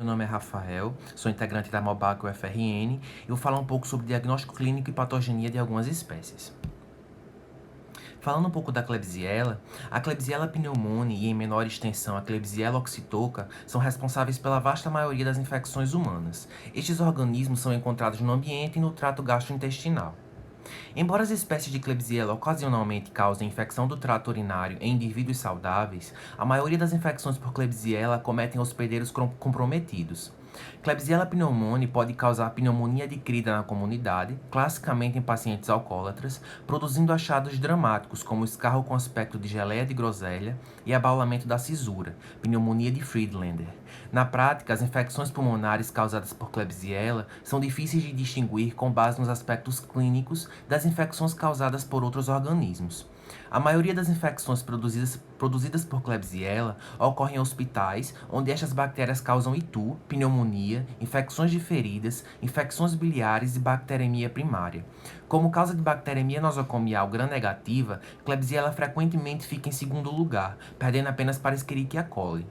Meu nome é Rafael, sou integrante da Mobac UFRN e vou falar um pouco sobre diagnóstico clínico e patogenia de algumas espécies. Falando um pouco da Klebsiella, a Klebsiella pneumoniae e, em menor extensão, a Klebsiella oxytoca são responsáveis pela vasta maioria das infecções humanas. Estes organismos são encontrados no ambiente e no trato gastrointestinal. Embora as espécies de Klebsiella ocasionalmente causem infecção do trato urinário em indivíduos saudáveis, a maioria das infecções por Klebsiella acometem hospedeiros comprometidos. Klebsiella pneumoniae pode causar pneumonia adquirida na comunidade, classicamente em pacientes alcoólatras, produzindo achados dramáticos como escarro com aspecto de geleia de groselha e abaulamento da cisura, pneumonia de Friedlander. Na prática, as infecções pulmonares causadas por Klebsiella são difíceis de distinguir com base nos aspectos clínicos das infecções causadas por outros organismos. A maioria das infecções produzidas por Klebsiella ocorrem em hospitais, onde estas bactérias causam itu, pneumonia, infecções de feridas, infecções biliares e bacteremia primária. Como causa de bacteremia nosocomial gram-negativa, Klebsiella frequentemente fica em segundo lugar, perdendo apenas para Escherichia coli.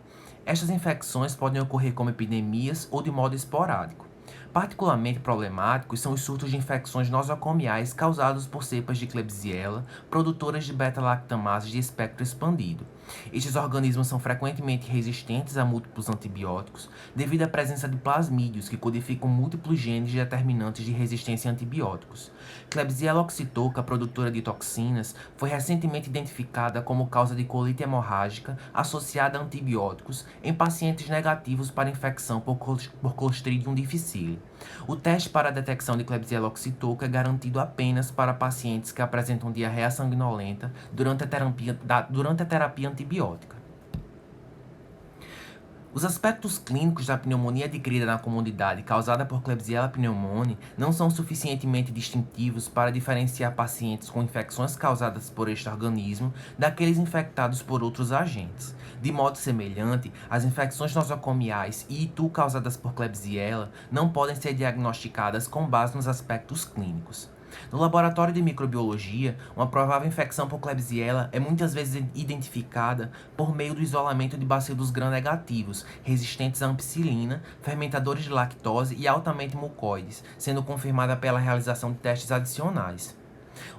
Estas infecções podem ocorrer como epidemias ou de modo esporádico. Particularmente problemáticos são os surtos de infecções nosocomiais causados por cepas de Klebsiella, produtoras de beta-lactamases de espectro expandido. Estes organismos são frequentemente resistentes a múltiplos antibióticos devido à presença de plasmídios que codificam múltiplos genes determinantes de resistência a antibióticos. Klebsiella oxytoca, produtora de toxinas, foi recentemente identificada como causa de colite hemorrágica associada a antibióticos em pacientes negativos para infecção por Clostridium difficile. O teste para a detecção de Klebsiella oxytoca é garantido apenas para pacientes que apresentam diarreia sanguinolenta durante a terapia antibiótica. Os aspectos clínicos da pneumonia adquirida na comunidade causada por Klebsiella pneumoniae não são suficientemente distintivos para diferenciar pacientes com infecções causadas por este organismo daqueles infectados por outros agentes. De modo semelhante, as infecções nosocomiais e itu causadas por Klebsiella não podem ser diagnosticadas com base nos aspectos clínicos. No laboratório de microbiologia, uma provável infecção por Klebsiella é muitas vezes identificada por meio do isolamento de bacilos gram-negativos, resistentes à ampicilina, fermentadores de lactose e altamente mucoides, sendo confirmada pela realização de testes adicionais.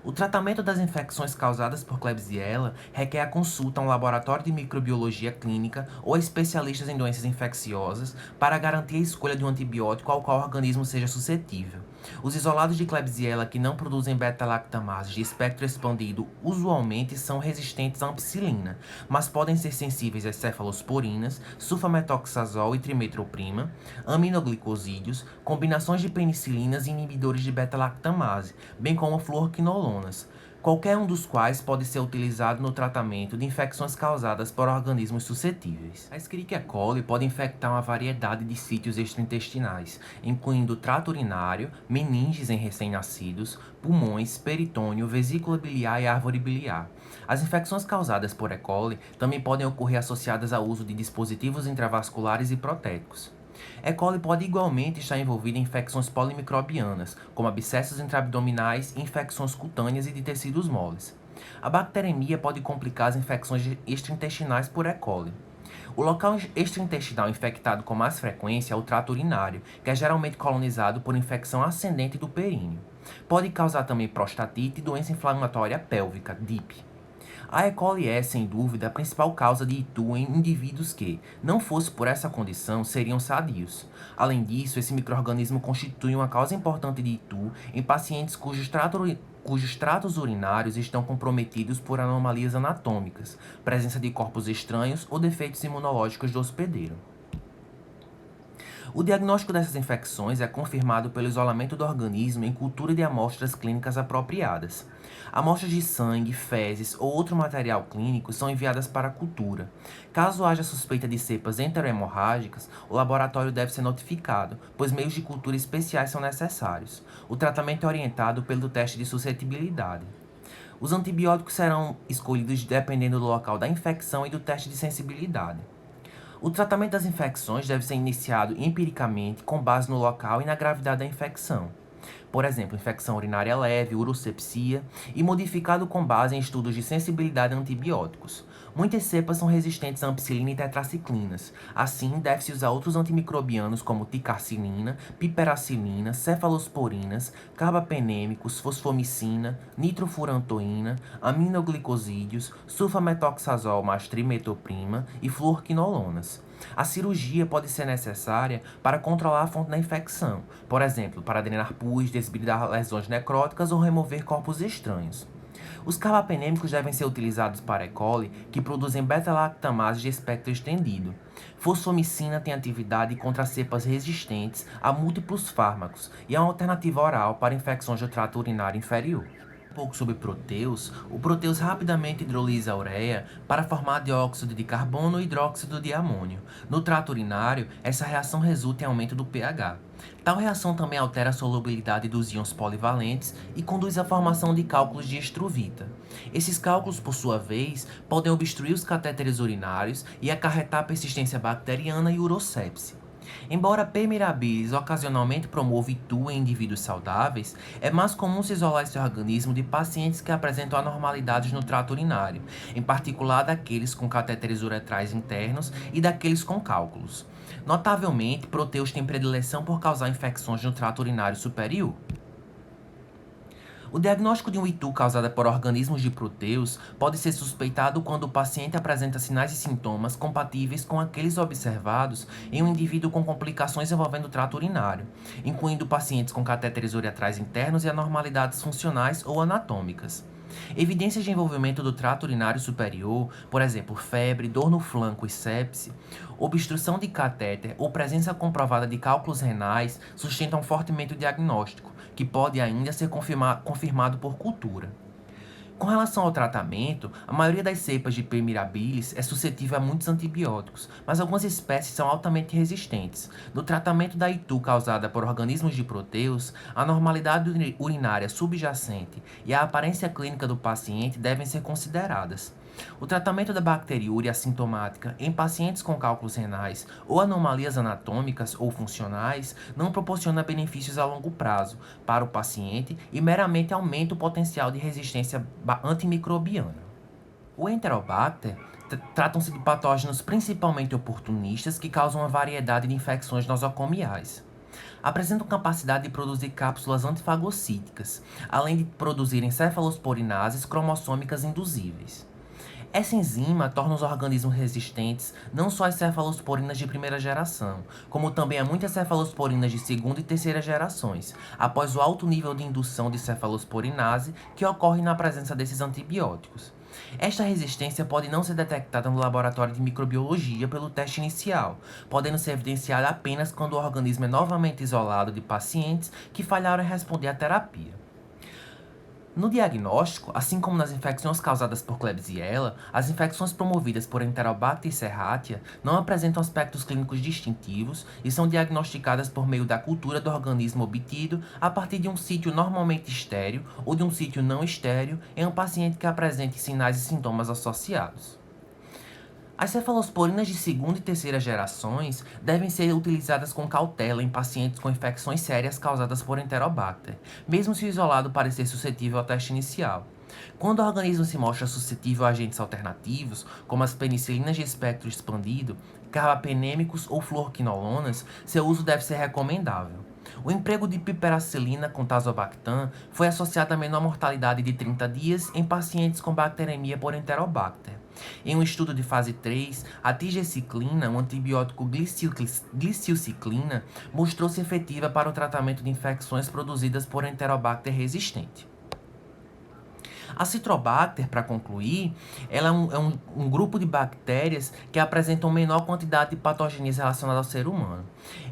O tratamento das infecções causadas por Klebsiella requer a consulta a um laboratório de microbiologia clínica ou a especialistas em doenças infecciosas para garantir a escolha de um antibiótico ao qual o organismo seja suscetível. Os isolados de Klebsiella que não produzem beta-lactamases de espectro expandido usualmente são resistentes à ampicilina, mas podem ser sensíveis às cefalosporinas, sulfametoxazol e trimetroprima, aminoglicosídeos, combinações de penicilinas e inibidores de beta-lactamase, bem como fluoroquinolonas, qualquer um dos quais pode ser utilizado no tratamento de infecções causadas por organismos suscetíveis. A Escherichia coli pode infectar uma variedade de sítios extraintestinais, incluindo o trato urinário, meninges em recém-nascidos, pulmões, peritônio, vesícula biliar e árvore biliar. As infecções causadas por E. coli também podem ocorrer associadas ao uso de dispositivos intravasculares e protéticos. E. coli pode igualmente estar envolvida em infecções polimicrobianas, como abscessos intraabdominais e infecções cutâneas e de tecidos moles. A bacteremia pode complicar as infecções extraintestinais por E. coli. O local extraintestinal infectado com mais frequência é o trato urinário, que é geralmente colonizado por infecção ascendente do períneo. Pode causar também prostatite e doença inflamatória pélvica, DIP. A E. coli é, sem dúvida, a principal causa de itu em indivíduos que, não fosse por essa condição, seriam sadios. Além disso, esse micro-organismo constitui uma causa importante de itu em pacientes cujos tratos urinários estão comprometidos por anomalias anatômicas, presença de corpos estranhos ou defeitos imunológicos do hospedeiro. O diagnóstico dessas infecções é confirmado pelo isolamento do organismo em cultura de amostras clínicas apropriadas. Amostras de sangue, fezes ou outro material clínico são enviadas para a cultura. Caso haja suspeita de cepas enterohemorrágicas, o laboratório deve ser notificado, pois meios de cultura especiais são necessários. O tratamento é orientado pelo teste de suscetibilidade. Os antibióticos serão escolhidos dependendo do local da infecção e do teste de sensibilidade. O tratamento das infecções deve ser iniciado empiricamente com base no local e na gravidade da infecção. por exemplo, infecção urinária leve, urosepsia, e modificado com base em estudos de sensibilidade a antibióticos. Muitas cepas são resistentes a ampicilina e tetraciclinas. Assim, deve-se usar outros antimicrobianos como ticarcilina, piperacilina, cefalosporinas, carbapenêmicos, fosfomicina, nitrofurantoína, aminoglicosídeos, sulfametoxazol mais trimetoprima e fluorquinolonas. A cirurgia pode ser necessária para controlar a fonte da infecção, por exemplo, para drenar pus, desbridar lesões necróticas ou remover corpos estranhos. Os carbapenêmicos devem ser utilizados para E. coli, que produzem beta-lactamases de espectro estendido. Fosfomicina tem atividade contra cepas resistentes a múltiplos fármacos e é uma alternativa oral para infecções do trato urinário inferior. Um pouco sobre proteus. O proteus rapidamente hidrolisa a ureia para formar dióxido de carbono e hidróxido de amônio. No trato urinário, essa reação resulta em aumento do pH. Tal reação também altera a solubilidade dos íons polivalentes e conduz à formação de cálculos de estruvita. Esses cálculos, por sua vez, podem obstruir os catéteres urinários e acarretar persistência bacteriana e urosepse. Embora P. mirabilis ocasionalmente promova ITU em indivíduos saudáveis, é mais comum se isolar esse organismo de pacientes que apresentam anormalidades no trato urinário, em particular daqueles com catéteres uretrais internos e daqueles com cálculos. Notavelmente, proteus têm predileção por causar infecções no trato urinário superior. O diagnóstico de um ITU causada por organismos de proteus pode ser suspeitado quando o paciente apresenta sinais e sintomas compatíveis com aqueles observados em um indivíduo com complicações envolvendo o trato urinário, incluindo pacientes com catéteres uretrais internos e anormalidades funcionais ou anatômicas. Evidências de envolvimento do trato urinário superior, por exemplo, febre, dor no flanco e sepse, obstrução de catéter ou presença comprovada de cálculos renais sustentam fortemente o diagnóstico, que pode ainda ser confirmado por cultura. Com relação ao tratamento, a maioria das cepas de P. mirabilis é suscetível a muitos antibióticos, mas algumas espécies são altamente resistentes. No tratamento da ITU causada por organismos de proteus, a normalidade urinária subjacente e a aparência clínica do paciente devem ser consideradas. O tratamento da bacteriúria assintomática em pacientes com cálculos renais ou anomalias anatômicas ou funcionais não proporciona benefícios a longo prazo para o paciente e meramente aumenta o potencial de resistência antimicrobiana. O Enterobacter tratam-se de patógenos principalmente oportunistas que causam uma variedade de infecções nosocomiais. Apresentam capacidade de produzir cápsulas antifagocíticas, além de produzirem cefalosporinases cromossômicas induzíveis. Essa enzima torna os organismos resistentes não só às cefalosporinas de primeira geração, como também a muitas cefalosporinas de segunda e terceira gerações, após o alto nível de indução de cefalosporinase que ocorre na presença desses antibióticos. Esta resistência pode não ser detectada no laboratório de microbiologia pelo teste inicial, podendo ser evidenciada apenas quando o organismo é novamente isolado de pacientes que falharam em responder à terapia. No diagnóstico, assim como nas infecções causadas por Klebsiella, as infecções promovidas por Enterobacter serratia não apresentam aspectos clínicos distintivos e são diagnosticadas por meio da cultura do organismo obtido a partir de um sítio normalmente estéril ou de um sítio não estéril em um paciente que apresente sinais e sintomas associados. As cefalosporinas de segunda e terceira gerações devem ser utilizadas com cautela em pacientes com infecções sérias causadas por Enterobacter, mesmo se o isolado parecer suscetível ao teste inicial. Quando o organismo se mostra suscetível a agentes alternativos, como as penicilinas de espectro expandido, carbapenêmicos ou fluorquinolonas, seu uso deve ser recomendável. O emprego de piperacilina com tazobactam foi associado a menor mortalidade de 30 dias em pacientes com bacteremia por Enterobacter. Em um estudo de fase 3, a tigeciclina, um antibiótico glicilciclina, mostrou-se efetiva para o tratamento de infecções produzidas por Enterobacter resistente. A Citrobacter, para concluir, ela é um grupo de bactérias que apresentam menor quantidade de patogenias relacionadas ao ser humano.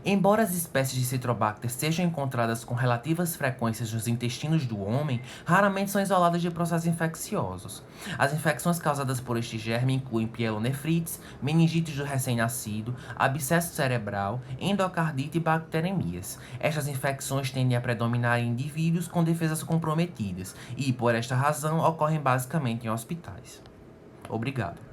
Embora as espécies de Citrobacter sejam encontradas com relativas frequências nos intestinos do homem, raramente são isoladas de processos infecciosos. As infecções causadas por este germe incluem pielonefrites, meningites do recém-nascido, abscesso cerebral, endocardite e bacteremias. Estas infecções tendem a predominar em indivíduos com defesas comprometidas e, por esta razão, ocorrem basicamente em hospitais. Obrigado.